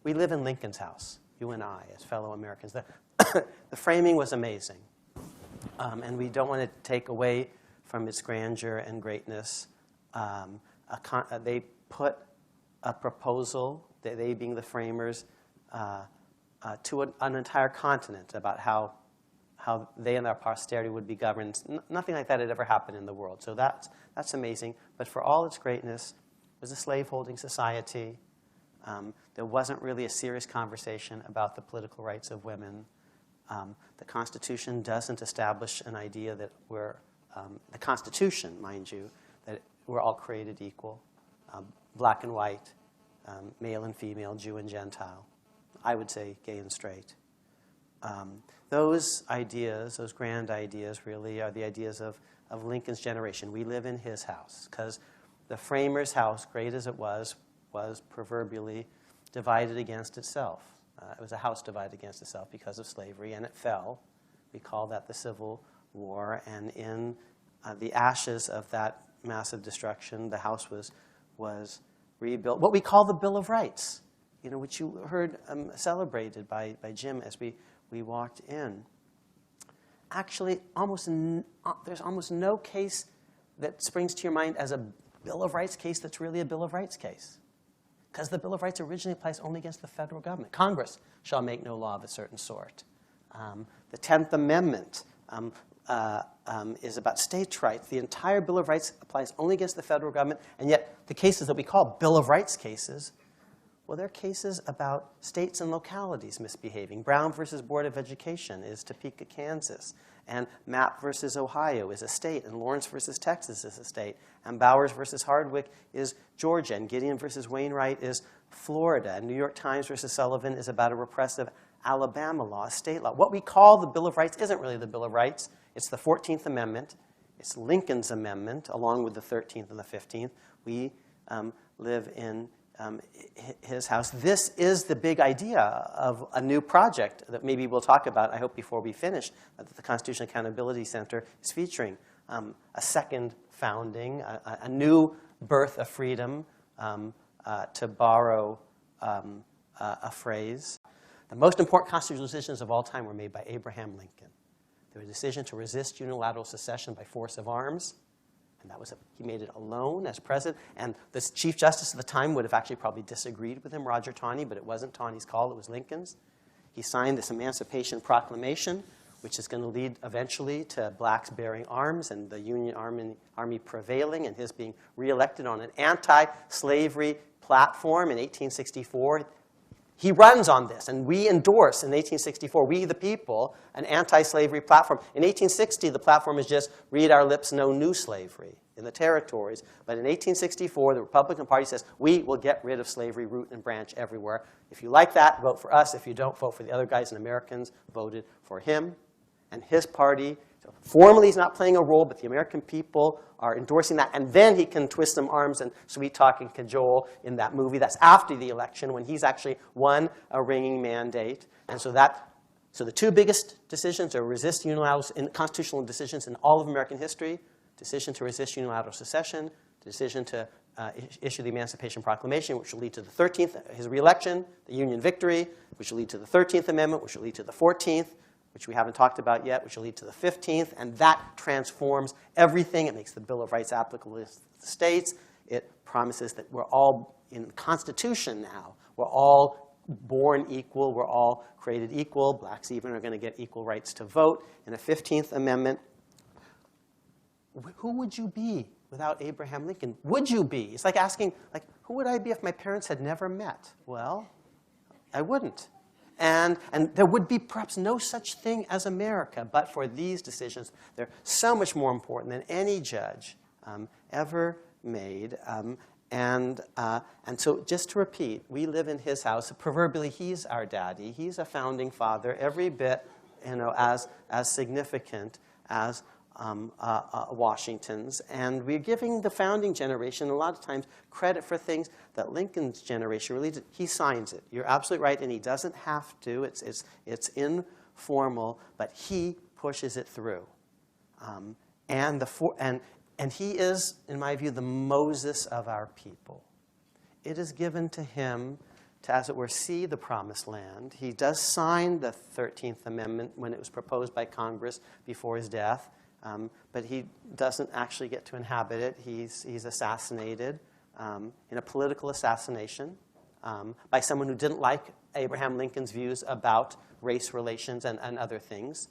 we live in Lincoln's house, you and I, as fellow Americans. The framing was amazing. And we don't want to take away from its grandeur and greatness. They put a proposal, they being the framers, to an entire continent about how they and their posterity would be governed. Nothing like that had ever happened in the world. So that's amazing. But for all its greatness, it was a slaveholding society. There wasn't really a serious conversation about the political rights of women. The Constitution doesn't establish an idea that the Constitution, mind you, that we're all created equal, black and white, male and female, Jew and Gentile. I would say gay and straight. Those ideas, those grand ideas, really are the ideas of Lincoln's generation. We live in his house, because the framers' house, great as it was proverbially divided against itself. It was a house divided against itself because of slavery, and it fell. We call that the Civil War, and in the ashes of that massive destruction, the house was rebuilt. What we call the Bill of Rights, which you heard celebrated by Jim as we walked in. Actually, there's almost no case that springs to your mind as a Bill of Rights case that's really a Bill of Rights case. Because the Bill of Rights originally applies only against the federal government. Congress shall make no law of a certain sort. The 10th Amendment is about states' rights. The entire Bill of Rights applies only against the federal government, and yet the cases that we call Bill of Rights cases, well, they're cases about states and localities misbehaving. Brown versus Board of Education is Topeka, Kansas. And Mapp versus Ohio is a state. And Lawrence versus Texas is a state. And Bowers versus Hardwick is Georgia. And Gideon versus Wainwright is Florida. And New York Times versus Sullivan is about a repressive Alabama law, a state law. What we call the Bill of Rights isn't really the Bill of Rights. It's the 14th Amendment. It's Lincoln's amendment, along with the 13th and the 15th. We live in his house. This is the big idea of a new project that maybe we'll talk about, I hope, before we finish, that the Constitutional Accountability Center is featuring. A second founding, a new birth of freedom, to borrow a phrase. The most important constitutional decisions of all time were made by Abraham Lincoln. There was a decision to resist unilateral secession by force of arms. And he made it alone as president. And the Chief Justice at the time would have actually probably disagreed with him, Roger Taney, but it wasn't Taney's call, it was Lincoln's. He signed this Emancipation Proclamation, which is going to lead eventually to blacks bearing arms and the Union Army prevailing and his being reelected on an anti-slavery platform in 1864. He runs on this, and we endorse in 1864, we the people, an anti-slavery platform. In 1860, the platform is just, read our lips, no new slavery in the territories. But in 1864, the Republican Party says, we will get rid of slavery root and branch everywhere. If you like that, vote for us. If you don't, vote for the other guys. And Americans voted for him and his party. So formally, he's not playing a role, but the American people are endorsing that. And then he can twist some arms and sweet-talk and cajole in that movie. That's after the election, when he's actually won a ringing mandate. And so the two biggest decisions are resist unilateral constitutional decisions in all of American history: decision to resist unilateral secession, decision to issue the Emancipation Proclamation, which will lead to the 13th, his reelection, the Union victory, which will lead to the 13th Amendment, which will lead to the 14th, which we haven't talked about yet, which will lead to the 15th, and that transforms everything. It makes the Bill of Rights applicable to the states. It promises that we're all in the Constitution now. We're all born equal. We're all created equal. Blacks even are going to get equal rights to vote. In a 15th Amendment, who would you be without Abraham Lincoln? Would you be? It's like asking, who would I be if my parents had never met? Well, I wouldn't. And there would be perhaps no such thing as America, but for these decisions. They're so much more important than any judge ever made. And so just to repeat, we live in his house. Proverbially, he's our daddy. He's a founding father, every bit as significant as Washington's. And we're giving the founding generation a lot of times credit for things that Lincoln's generation really did. He signs it. You're absolutely right, and he doesn't have to. It's informal, but he pushes it through. And he is, in my view, the Moses of our people. It is given to him to, as it were, see the promised land. He does sign the 13th Amendment when it was proposed by Congress before his death, but he doesn't actually get to inhabit it. He's assassinated in a political assassination by someone who didn't like Abraham Lincoln's views about race relations and other things.